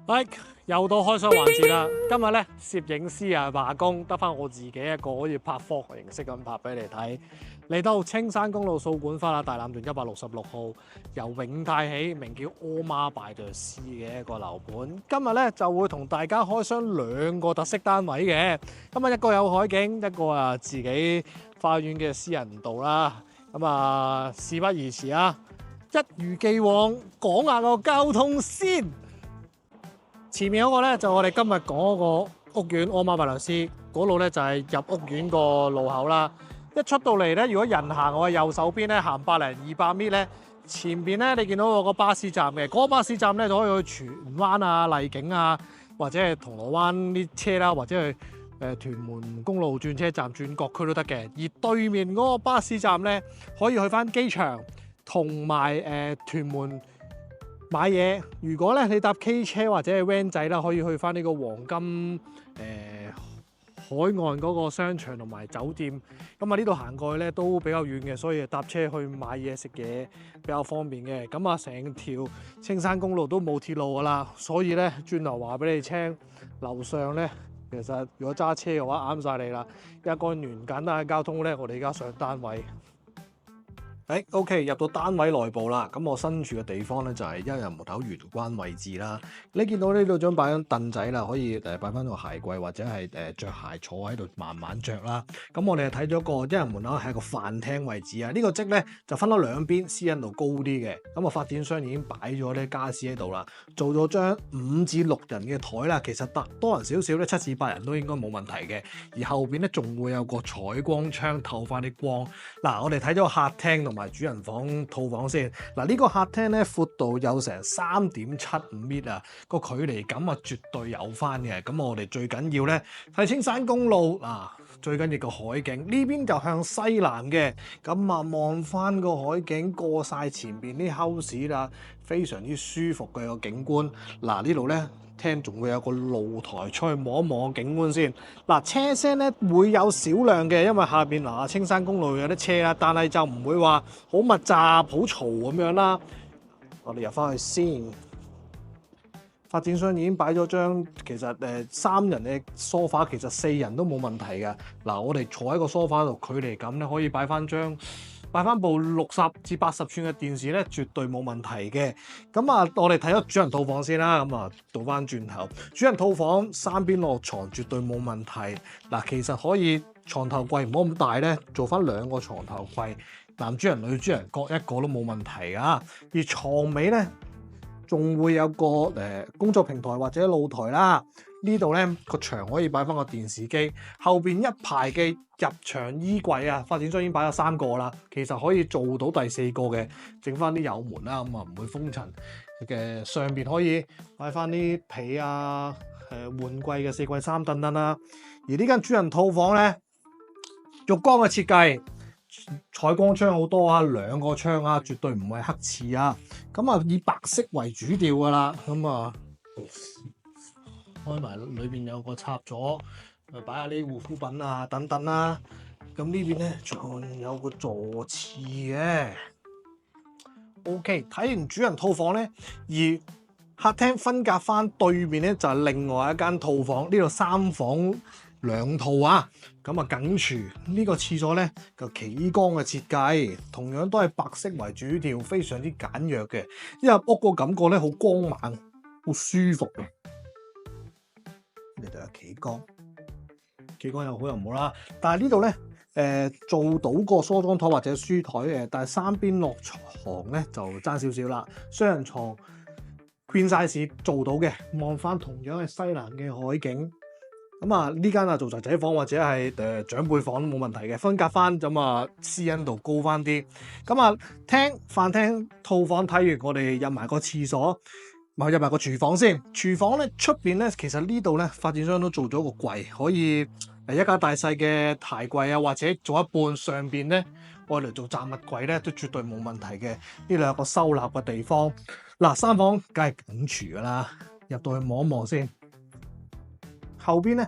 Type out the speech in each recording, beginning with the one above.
哎，又到開箱環節啦！今日咧攝影師啊罷工，得翻我自己一個，可以拍科學形式咁拍俾你睇。嚟到青山公路掃管笏啦，大欖段166號，由永泰起，名叫 All Mar by the Sea 嘅一個樓盤。今日咧就會同大家開箱兩個特色單位嘅。今日一個有海景，一個啊自己花園嘅私人道啦。咁啊，事不宜遲啊，一如既往講下個交通先。前面嗰個咧就我哋今日講嗰個屋苑 All Mar by the Sea嗰度咧就係入屋苑個路口啦。一出到嚟咧，如果人行我嘅右手邊咧行100-200米咧，前邊咧你見到有個巴士站嘅，嗰個巴士站咧就可以去荃灣啊、荔景啊，或者係銅鑼灣啲車啦，或者係屯門公路轉車站轉角區都得嘅。而對面嗰個巴士站咧可以去翻機場同埋屯門買嘢。如果咧你搭 K 車或者係 van 仔啦，可以去翻呢個黃金海岸嗰個商場同埋酒店。咁啊呢度行過去咧都比較遠嘅，所以搭車去買嘢食嘢比較方便嘅。咁啊成條青山公路都冇鐵路噶啦，所以咧轉頭話俾你聽，樓上咧其實如果揸車嘅話啱晒你啦。一個完簡單嘅交通咧，我哋而家上單位。OK， 入到單位內部啦，咁我身處嘅地方咧就係一人門口玄關位置啦。你見到呢度張擺緊凳仔啦，可以擺翻個鞋櫃或者係著鞋坐喺度慢慢着啦。咁我哋睇咗個一人門口係一個飯廳位置啊。呢個職咧就分咗兩邊，私隱度高啲嘅。咁啊發展商已經擺咗啲傢俬喺度啦，做咗張5至6人嘅台啦。其實多人少少咧，7至8人都應該冇問題嘅。而後邊咧仲會有個採光窗透翻啲光。嗱，我哋睇咗個客廳同埋主人房套房先。嗱，呢個客廳咧闊度有成3.75米啊，個距離感啊絕對有翻嘅。咁我哋最緊要咧睇青山公路嗱，最緊要個海景呢邊就向西南嘅，咁啊望翻個海景過晒前邊啲 house 啦，非常之舒服嘅個景觀。嗱，呢度咧廳仲會有個露台出去望一望景觀先。嗱，車聲咧會有少量嘅，因為下邊嗱青山公路有啲車啦，但係就唔會話好密集、好嘈咁樣啦。我哋入翻去先。發展商已經擺咗張其實3人嘅梳化，其實4人都冇問題嘅。嗱，我哋坐喺個梳化度，距離感咧可以擺翻部60至80寸嘅電視咧，絕對冇問題嘅。咁啊，我哋睇咗主人套房先啦。咁啊，倒翻轉頭，主人套房3邊落床絕對冇問題。嗱，其實可以床頭櫃唔好咁大咧，做翻2個床頭櫃，男主人女主人各一個都冇問題噶。而床尾咧，仲會有個工作平台或者露台啦。呢度咧個牆可以擺翻個電視機，後邊一排嘅入牆衣櫃啊，發展商已經擺咗3個啦。其實可以做到第4個嘅，整翻啲油門啦，咁啊唔會封塵嘅。上邊可以擺翻啲被啊，換季嘅4季衫等等啦。而呢間主人套房咧，浴缸嘅設計，採光窗好多啊，2個窗啊，絕對唔係黑刺啊。咁啊以白色為主調噶啦。咁啊開埋裏邊有個插座，擺下啲護膚品啊等等啦。咁呢邊咧仲有個坐廁嘅。OK， 睇完主人套房咧，而客廳分隔翻對面咧就係另外一間套房，呢度3房2套啊。咁啊緊廚呢個廁所咧就企缸嘅設計，同樣都係白色為主調，非常之簡約嘅。一入屋個感覺咧好光猛，好舒服嘅。呢度有企缸又好又唔好啦。但係呢度咧做到個梳妝台或者書台嘅，但係3邊落床咧就爭少少啦。雙人床 Queen size 做到嘅，望翻同樣係西南嘅海景。咁啊呢間啊做仔仔房或者係長輩房都冇問題嘅，分隔翻咁啊私隱度高翻啲。咁啊飯廳套房睇完，我哋入埋個廁所。入埋個廚房先。廚房咧出邊咧，其實呢度咧發展商都做咗個櫃，可以一家大細嘅鞋櫃啊，或者做一半上邊咧愛嚟做雜物櫃咧，都絕對冇問題嘅。呢2個收納嘅地方。嗱，3房梗係緊廚噶啦，入到去望一望先。後邊咧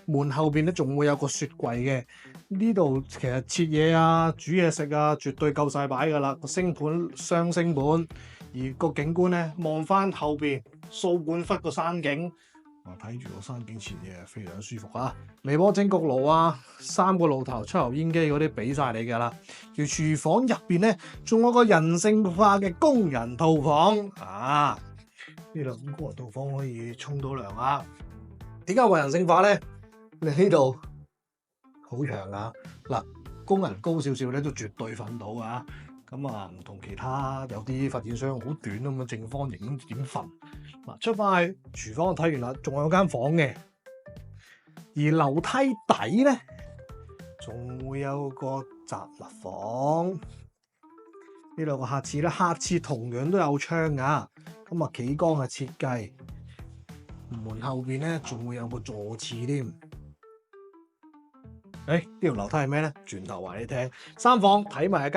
門後邊咧仲會有個雪櫃嘅。呢度其實切嘢啊、煮嘢食啊，絕對夠晒擺噶啦。個星盤雙星盤。而個景觀咧望翻後邊掃管笏個山景，睇住個山景前嘢非常舒服啊！微波蒸焗爐啊，3個爐頭出油煙機嗰啲俾晒你㗎啦。而廚房入邊咧仲有個人性化嘅工人套房啊！呢度工人套房可以沖到涼啊！點解話人性化咧？你呢度好長啊！嗱，工人高少少咧都絕對瞓到啊！咁啊，唔同其他有啲發展商好短咁嘅正方形咁點瞓？嗱，出翻去廚房睇完啦，仲有間房嘅，而樓梯底咧仲會有個雜物房。呢度個客廁咧，客廁同樣都有窗噶，咁啊企缸嘅設計。門後邊咧仲會有個坐廁添。呢條樓梯係咩咧？轉頭話你聽。3房睇埋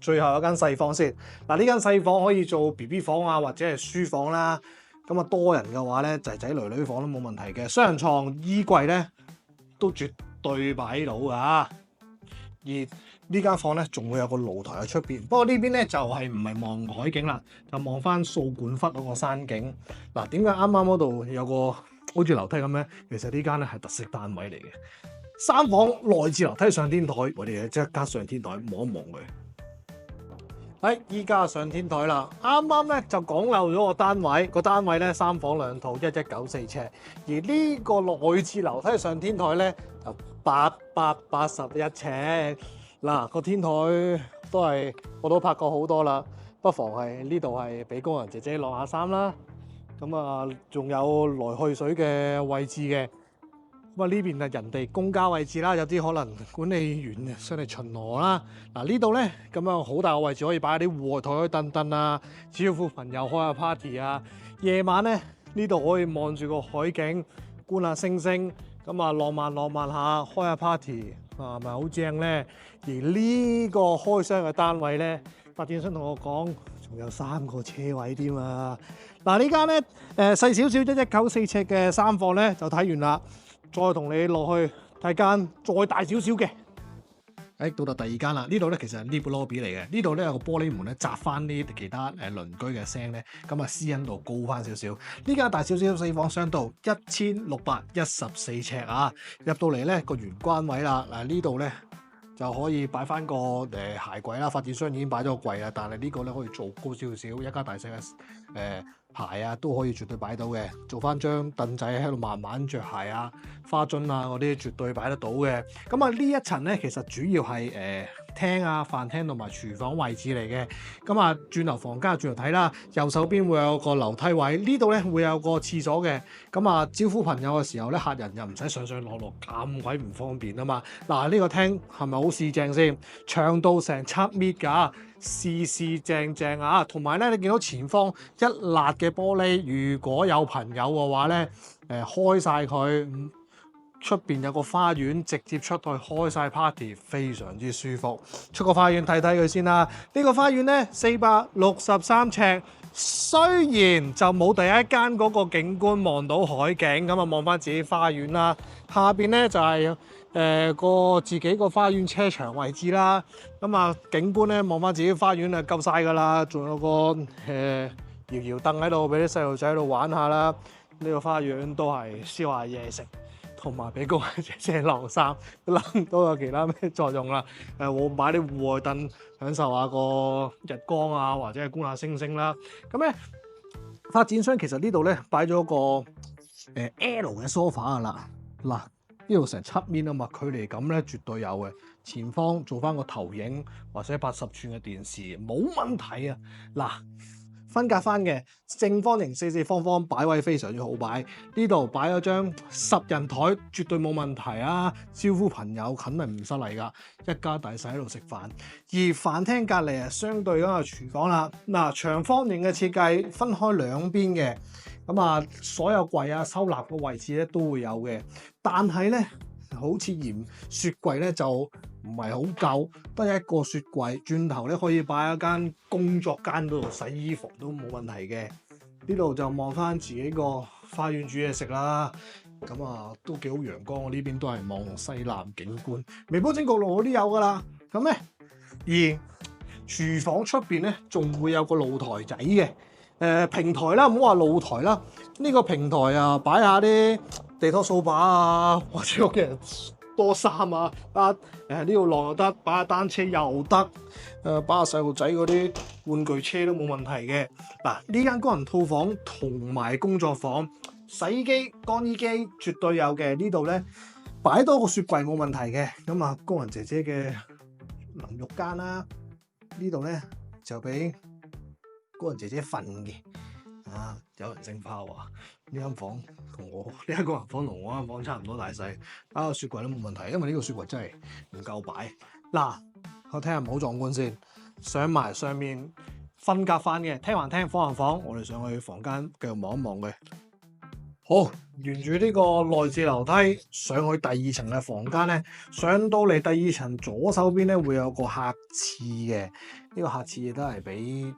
最後一間細房先。嗱，呢間細房可以做 BB 房啊，或者係書房啦。咁啊多人嘅話咧，仔仔女女房都冇問題嘅。雙人床、衣櫃咧都絕對擺到噶。而呢間房咧仲會有個露台喺出邊。不過呢邊咧就係唔係望海景啦，就望翻掃管笏嗰個山景。嗱，點解啱啱嗰度有個好似樓梯咁咧？其實呢間咧係特色單位嚟嘅。3房內置樓梯上天台，我哋即刻加上天台望一望佢。依家上天台啦，啱啱咧就講漏咗個單位，個單位咧3房2套，1194尺，而呢個內置樓梯上天台咧就881尺。嗱，個天台我都拍過好多啦，不妨係呢度係俾工人姐姐晾下衫啦。咁啊，仲有來去水嘅位置嘅。咁啊呢邊係人哋公家位置啦，有啲可能管理員上嚟巡邏啦。嗱，呢度咧咁樣好大個位置，可以擺啲戶外台凳凳啊，招呼朋友開下 party 啊。夜晚咧呢度可以望住個海景，觀下星星，咁啊浪漫下，開下 party 啊，係咪好正咧？而呢個開箱嘅單位咧，發展商同我講仲有3個車位添啊！嗱，呢間咧細少少1194尺嘅3房咧就睇完啦。再同你落去睇間再大少少嘅，到第2間啦。呢度咧其實係 lift lobby 嚟嘅。呢度咧有個玻璃門咧，閘翻呢其他鄰居嘅聲咧，咁啊私隱度高翻少少。呢間大少少4房雙度1614尺啊，入到嚟咧個玄關位啦。嗱，呢度咧就可以擺翻個鞋櫃啦。發展商已經擺咗個櫃啦，但係呢個咧可以做高少少，一家大細嘅鞋啊都可以絕對擺到嘅，做翻張凳仔喺度慢慢着鞋啊、花樽啊嗰啲絕對擺得到嘅。咁啊呢一層咧其實主要係廳啊、飯廳同埋廚房位置嚟嘅。咁啊轉頭房間轉頭睇啦，右手邊會有個樓梯位，呢度咧會有個廁所嘅。咁啊招呼朋友嘅時候咧，客人又唔使上上落落咁鬼唔方便啊嘛。嗱，呢個廳係咪好四正先？長到成7米㗎。四正啊，同埋咧，你見到前方一辣嘅玻璃，如果有朋友嘅話咧，開晒佢，出邊有個花園，直接出去開晒 party，非常之舒服。出個花園睇睇佢先啦。呢個花園咧463尺，雖然就冇第一間嗰個景觀望到海景，咁啊望翻自己花園啦。下邊咧就係自己個花園車場位置啦。咁啊景觀咧望翻自己花園啊夠晒噶啦，仲有個搖搖凳喺度俾啲細路仔喺度玩下啦。呢個花園都係燒下嘢食，同埋俾工人姐姐晾衫，諗唔到有其他咩作用啦。我擺啲戶外凳享受下個日光啊，或者係觀下星星啦。咁咧發展商其實呢度咧擺咗個L 嘅 sofa 噶啦。嗱，呢度成7米啊嘛，距離感咧絕對有嘅。前方做翻個投影或者80寸嘅電視冇問題啊。嗱，分隔翻嘅正方形四方方，擺位非常之好擺。呢度擺咗張10人台，絕對冇問題啊！招呼朋友肯定唔失禮噶，一家大細喺度食飯。而飯廳隔離啊，相對嗰個廚房啦。嗱，長方形嘅設計分開兩邊嘅，咁啊所有櫃啊收納嘅位置咧都會有嘅，但係咧好似嫌雪櫃咧就唔係好夠，得一個雪櫃，轉頭咧可以擺一間工作間嗰度洗衣服都冇問題嘅。呢度就望翻自己個花園煮嘢食啦，咁啊都幾好陽光。我呢邊都係望西南景觀，微波蒸焗爐嗰啲有噶啦。咁咧而廚房出邊咧仲會有個露台仔嘅。平台啦，唔好話露台啦，呢個平台啊，擺下啲地拖掃把啊，或者屋企人多衫啊，呢度晾又得，擺下單車又得，擺下細路仔嗰啲玩具車都冇問題嘅。嗱，呢間工人套房同埋工作房，洗衣機、乾衣機絕對有嘅。呢度咧擺多個雪櫃冇問題嘅。咁啊，工人姐姐嘅淋浴間啦，呢度咧就俾工人姐姐瞓嘅。有人性化話呢間房同我呢間工人房同我間房差唔多大細，擺個雪櫃都冇問題，因為呢個雪櫃真係唔夠擺。嗱，我聽下唔好壯觀先，上埋上面分隔翻嘅，聽還聽，房還房，我哋上去房間繼續望一望嘅。好，沿住呢個內置樓梯上去第二層嘅房間咧，上到嚟第二層左手邊咧會有個客廁嘅，呢個客廁亦都係俾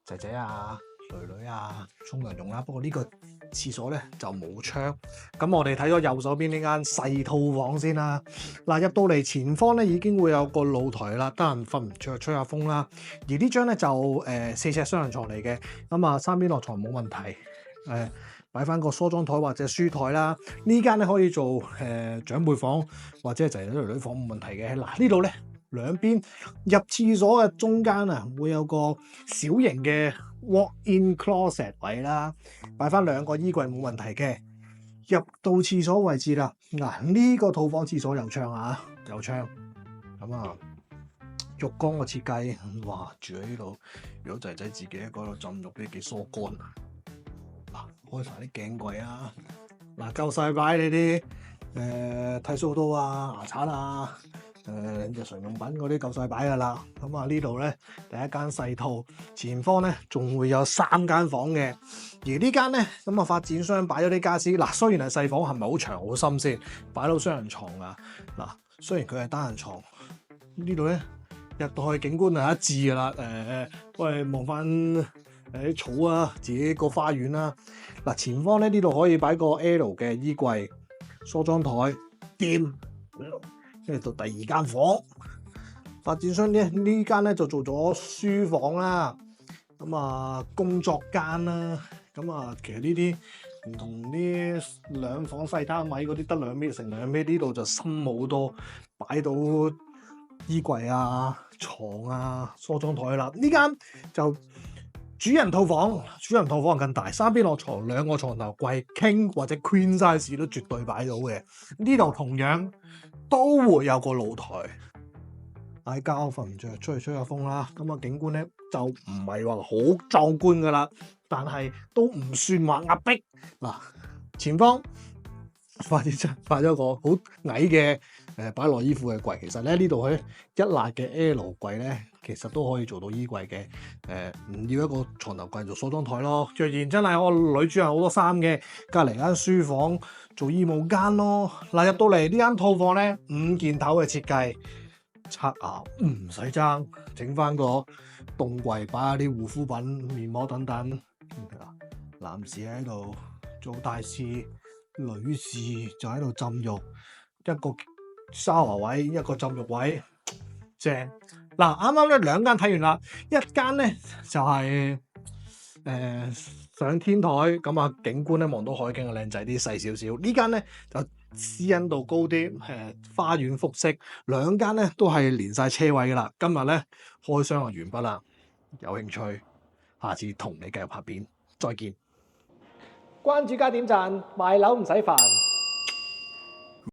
仔仔啊、女女啊沖涼用啦。不過呢個廁所咧就冇窗。咁我哋睇咗右手邊呢間細套房先啦。嗱，入到嚟前方咧已經會有個露台啦，得閒瞓唔着吹下風啦。而呢張咧就4尺雙人床嚟嘅，咁啊三邊落床冇問題。擺翻個梳妝台或者書台啦，呢間咧可以做長輩房或者仔仔女女房冇問題嘅。嗱，呢度咧兩邊入廁所嘅中間啊，會有個小型嘅 walk-in closet 位啦，擺翻2個衣櫃冇問題嘅。入到廁所位置啦，嗱，呢個套房廁所有窗啊，有窗。咁啊，浴缸嘅設計，哇，住喺呢度，如果仔仔自己喺嗰度浸浴都幾疏乾。開晒啲鏡櫃啊！嗱，夠晒擺你啲剃鬚刀啊、牙刷啊、日常用品嗰啲夠晒擺噶啦。咁啊，呢度咧第一間細套，前方咧仲會有3間房嘅。而呢間咧咁啊，發展商擺咗啲傢俬。嗱，雖然係細房，係咪好長好深先？擺到雙人床啊！嗱，雖然佢係單人床，呢度咧入到去景觀係一致噶啦。我哋望翻啲草啊，自己個花園啦。嗱，前方咧呢度可以擺個 L 嘅衣櫃、梳妝台、掂，跟住到第2間房。發展商呢間咧就做咗書房啦，咁啊工作間啦，咁啊其實呢啲唔同啲兩房細單位嗰啲得2米乘2米，呢度就深好多，擺到衣櫃啊、床啊、梳妝台啦。呢間就主人套房更大，3邊落床，2個床頭櫃，King 或者 Queen size 都絕對擺到嘅。呢度同樣都會有個露台，嗌覺瞓唔着，出去吹下風啦。咁啊景觀咧就唔係話好壯觀噶啦，但係都唔算話壓迫。嗱，前方發咗個好矮嘅擺落衣褲嘅櫃，其實咧呢度咧一辣嘅 L 櫃咧，其實都可以做到衣櫃嘅。唔要一個床頭櫃做梳妝台咯。若然真係我女主人好多衫嘅，隔離間書房做衣帽間咯。嗱，入到嚟呢間套房咧5件頭嘅設計，刷牙唔使爭，整翻個凍櫃擺下啲護膚品、面膜等等。男士喺度做大事，女士就喺度浸浴，一個shower位，一個浸浴位，正。嗱，啱啱咧2間睇完啦，一間咧就係上天台，咁啊景觀咧望到海景啊靚仔啲，細少少。呢間咧就私隱度高啲，花園複式。2間咧都係連晒車位噶啦。今日咧開箱就完畢啦，有興趣下次同你繼續拍片，再見。關注加點讚，賣樓唔使煩。